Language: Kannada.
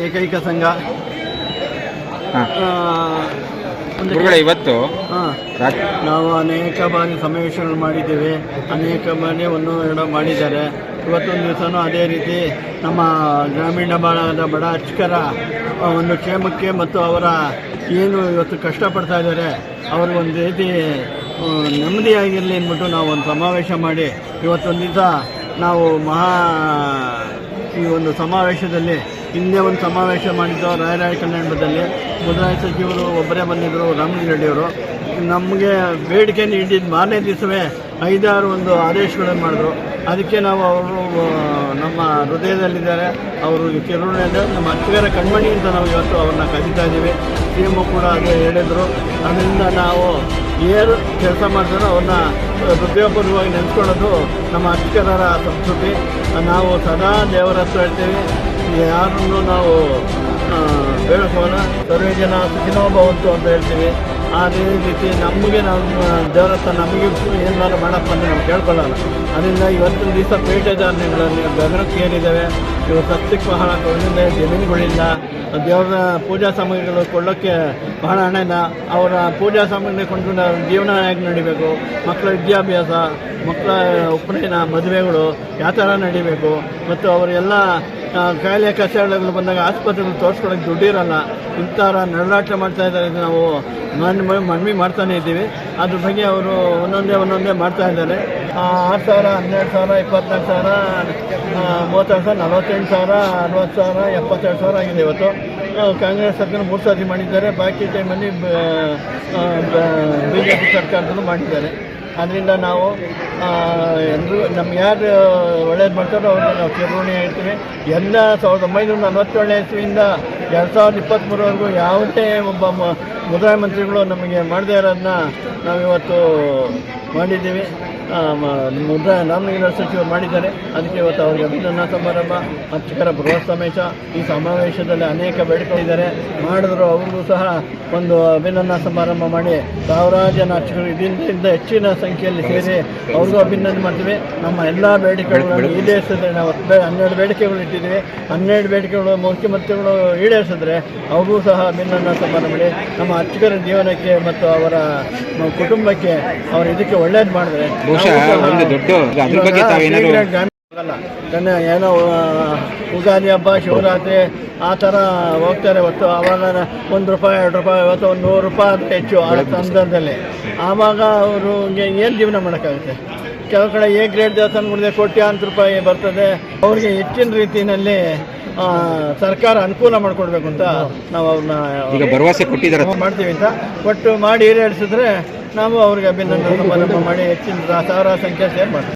ಏಕೈಕ ಸಂಘ ಇವತ್ತು ನಾವು ಅನೇಕ ಬಾರಿ ಸಮಾವೇಶಗಳು ಮಾಡಿದ್ದೇವೆ. ಅನೇಕ ಬಾರಿ ಒಂದು ಎರಡು ಮಾಡಿದ್ದಾರೆ. ಇವತ್ತೊಂದು ದಿವಸನೂ ಅದೇ ರೀತಿ ನಮ್ಮ ಗ್ರಾಮೀಣ ಭಾಗದ ಬಡ ಅರ್ಚಕರ ಒಂದು ಕ್ಷೇಮಕ್ಕೆ ಮತ್ತು ಅವರ ಏನು ಇವತ್ತು ಕಷ್ಟಪಡ್ತಾ ಇದ್ದಾರೆ ಅವ್ರಿಗೆ ಒಂದು ರೀತಿ ನೆಮ್ಮದಿಯಾಗಿರಲಿ ಅಂದ್ಬಿಟ್ಟು ನಾವು ಒಂದು ಸಮಾವೇಶ ಮಾಡಿ ಇವತ್ತೊಂದು ದಿವಸ ನಾವು ಈ ಒಂದು ಸಮಾವೇಶದಲ್ಲಿ ಹಿಂದೆ ಒಂದು ಸಮಾವೇಶ ಮಾಡಿದ್ದು ರಾಯರಾಯ ಕಲ್ಯಾಣದಲ್ಲಿ ಮುದ್ರಾಯ ಸಚಿವರು ಒಬ್ಬರೇ ಬಂದಿದ್ದರು, ರಾಮಲಿಂಗರೆಡ್ಡಿಯವರು. ನಮಗೆ ಬೇಡಿಕೆ ನೀಡಿದ ಮಾರನೇ ದಿವಸವೇ 5-6 ಒಂದು ಆದೇಶಗಳನ್ನು ಮಾಡಿದ್ರು. ಅದಕ್ಕೆ ನಾವು ಅವರು ನಮ್ಮ ಹೃದಯದಲ್ಲಿದ್ದಾರೆ, ಅವರು ಕಿರುಣಿದೆ, ನಮ್ಮ ಅರ್ಚಕರ ಕಣ್ಮಣಿ ಅಂತ ನಾವು ಇವತ್ತು ಅವ್ರನ್ನ ಕರೀತಾ ಇದ್ದೀವಿ. ಸಿ ಎಮ್ ಕೂಡ ಅದೇ ಹೇಳಿದರು. ಅದರಿಂದ ನಾವು ಏನು ಕೆಲಸ ಮಾಡ್ತಾರೋ ಅವ್ರನ್ನ ಹೃದಯಪೂರ್ವವಾಗಿ ನೆನೆಸ್ಕೊಳ್ಳೋದು ನಮ್ಮ ಅರ್ಚಕರ ಸಂಸ್ಕೃತಿ. ನಾವು ಸದಾ ದೇವರ ಹತ್ರ ಹೇಳ್ತೀವಿ, ಯಾರನ್ನು ನಾವು ಬೇಡ್ಕೋಣ, ಸರ್ವೇ ಜನ ಸುಖಿನೋ ಭವಂತು ಅಂತ ಹೇಳ್ತೀವಿ. ಅದೇ ರೀತಿ ನಮಗೆ ನಮ್ಮ ದೇವರ ಹತ್ರ ನಮಗೆ ಏನಾದ್ರು ಮಾಡಪ್ಪ ಅಂದರೆ ನಾವು ಕೇಳ್ಕೊಳ್ಳೋಣ. ಅದರಿಂದ ಇವತ್ತಿನ ದಿವಸ ಪೇಟೆದಾರಗಳಲ್ಲಿ ಗಗನಕ್ಕೆ ಏನಿದ್ದಾವೆ, ಇವತ್ತು ಸಸ್ಯಕ್ಕೆ ಬಹಳ ಕೊಳ್ಳಿಂದ ಜಮೀನುಗಳಿಲ್ಲ, ದೇವರ ಪೂಜಾ ಸಾಮಗ್ರಿಗಳು ಕೊಳ್ಳೋಕ್ಕೆ ಬಹಳ ಹಣ ಇಲ್ಲ. ಅವರ ಪೂಜಾ ಸಾಮಗ್ರಿ ಕೊಂಡ್ಕೊಂಡು ಅವ್ರ ಜೀವನ ಹೇಗೆ ನಡಿಬೇಕು, ಮಕ್ಕಳ ವಿದ್ಯಾಭ್ಯಾಸ, ಮಕ್ಕಳ ಉಪನಯನ, ಮದುವೆಗಳು ಯಾವ ಥರ ನಡಿಬೇಕು, ಮತ್ತು ಅವರೆಲ್ಲ ಕಾಯಿಲೆ ಕಷಾಯಗಳು ಬಂದಾಗ ಆಸ್ಪತ್ರೆಗಳು ತೋರಿಸ್ಕೊಳ್ಳೋಕೆ ದುಡ್ಡಿರಲ್ಲ. ಇಂಥವ್ರ ನರಳಾಟ ಮಾಡ್ತಾ ಇದ್ದಾರೆ. ನಾವು ಮನವಿ ಮಾಡ್ತಾನೆ ಇದ್ದೀವಿ. ಅದ್ರ ಬಗ್ಗೆ ಅವರು ಒಂದೊಂದೇ ಮಾಡ್ತಾ ಇದ್ದಾರೆ. 6,000, 12,000, 24,000, 30,000, 48,000, 60,000, 72,000 ಆಗಿದೆ. ಇವತ್ತು ಕಾಂಗ್ರೆಸ್ ಸರ್ಕಾರ 3 ಸರ್ತಿ ಮಾಡಿದ್ದಾರೆ. ಬಾಕಿ ಟೈಮಲ್ಲಿ BJP ಸರ್ಕಾರದಲ್ಲೂ ಮಾಡಿದ್ದಾರೆ. ಅದರಿಂದ ನಾವು ಎಲ್ಲರೂ ನಮ್ಗೆ ಯಾರು ಒಳ್ಳೇದು ಮಾಡ್ತಾರೋ ಅವ್ರಿಗೆ ನಾವು ಕಿರುಣಿ ಹೇಳ್ತೀವಿ. 1947 ಇಸ್ವಿಯಿಂದ 2023ವರೆಗೂ ಯಾವುದೇ ಒಬ್ಬ ಮುದ್ರಾಯ ಮಂತ್ರಿಗಳು ನಮಗೆ ಮಾಡದೇ ಇರೋದನ್ನ ನಾವಿವತ್ತು ಮಾಡಿದ್ದೀವಿ. ರಾಮಲಿಂಗ ಸಚಿವರು ಮಾಡಿದ್ದಾರೆ. ಅದಕ್ಕೆ ಇವತ್ತು ಅವ್ರಿಗೆ ಅಭಿನಂದನಾ ಸಮಾರಂಭ, ಅರ್ಚಕರ ಬೃಹತ್ ಸಮೇಶ ಈ ಸಮಾವೇಶದಲ್ಲಿ ಅನೇಕ ಬೇಡಿಕೆಗಳಿದ್ದಾರೆ ಮಾಡಿದ್ರು. ಅವ್ರಿಗೂ ಸಹ ಒಂದು ಅಭಿನಂದನಾ ಸಮಾರಂಭ ಮಾಡಿ ಸಾವಿರಾರು ಜನ ಅರ್ಚಕರು ಇದರಿಂದ ಹೆಚ್ಚಿನ ಸಂಖ್ಯೆಯಲ್ಲಿ ಸೇರಿ ಅವ್ರಿಗೂ ಅಭಿನಂದನೆ ಮಾಡ್ತೀವಿ. ನಮ್ಮ ಎಲ್ಲ ಬೇಡಿಕೆಗಳನ್ನು ಈಡೇರಿಸಿದ್ರೆ, ನಾವು 12 ಬೇಡಿಕೆಗಳು ಇಟ್ಟಿದ್ದೀವಿ. 12 ಬೇಡಿಕೆಗಳು ಮುಖ್ಯಮಂತ್ರಿಗಳು ಈಡೇರಿಸಿದ್ರೆ ಅವ್ರಿಗೂ ಸಹ ಅಭಿನಂದನಾ ಸಮಾರಂಭ ಮಾಡಿ ನಮ್ಮ ಅರ್ಚಕರ ಜೀವನಕ್ಕೆ ಮತ್ತು ಅವರ ಕುಟುಂಬಕ್ಕೆ ಅವರು ಇದಕ್ಕೆ ಒಳ್ಳೇದು ಮಾಡಿದ್ರೆ ಏನೋ ಯುಗಾದಿ ಹಬ್ಬ, ಶಿವರಾತ್ರಿ ಆ ಥರ ಹೋಗ್ತಾರೆ. ಹೊತ್ತು ಆವಾಗ 1 ರೂಪಾಯಿ 2 ರೂಪಾಯಿ, ಇವತ್ತು 100 ರೂಪಾಯಿ ಅಂತ ಹೆಚ್ಚು ಆ ಸಂದರ್ಭದಲ್ಲಿ. ಆವಾಗ ಅವರು ಏನು ಜೀವನ ಮಾಡೋಕ್ಕಾಗುತ್ತೆ? ಕೆಲವು ಕಡೆ ಎ ಗ್ರೇಡ್ ದೇವಸ್ಥಾನಗಳಿದೆ, ಕೋಟ್ಯಾಂತರ ರೂಪಾಯಿ ಬರ್ತದೆ. ಅವ್ರಿಗೆ ಹೆಚ್ಚಿನ ರೀತಿಯಲ್ಲಿ ಸರ್ಕಾರ ಅನುಕೂಲ ಮಾಡಿಕೊಡ್ಬೇಕು ಅಂತ ನಾವು ಅವ್ರನ್ನ ಭರವಸೆ ಕೊಟ್ಟಿದ್ದಾರೆ, ಮಾಡ್ತೀವಿ ಅಂತ ಒಟ್ಟು ಮಾಡಿ ಈಡೇರಿಸಿದ್ರೆ ನಾವು ಅವ್ರಿಗೆ ಅಭಿನಂದನೆ ಸಮಾರಂಭ ಮಾಡಿ ಹೆಚ್ಚಿನ ಸಾವಿರಾರು ಸಂಖ್ಯೆ ಸೇರ್ ಮಾಡ್ತೀವಿ.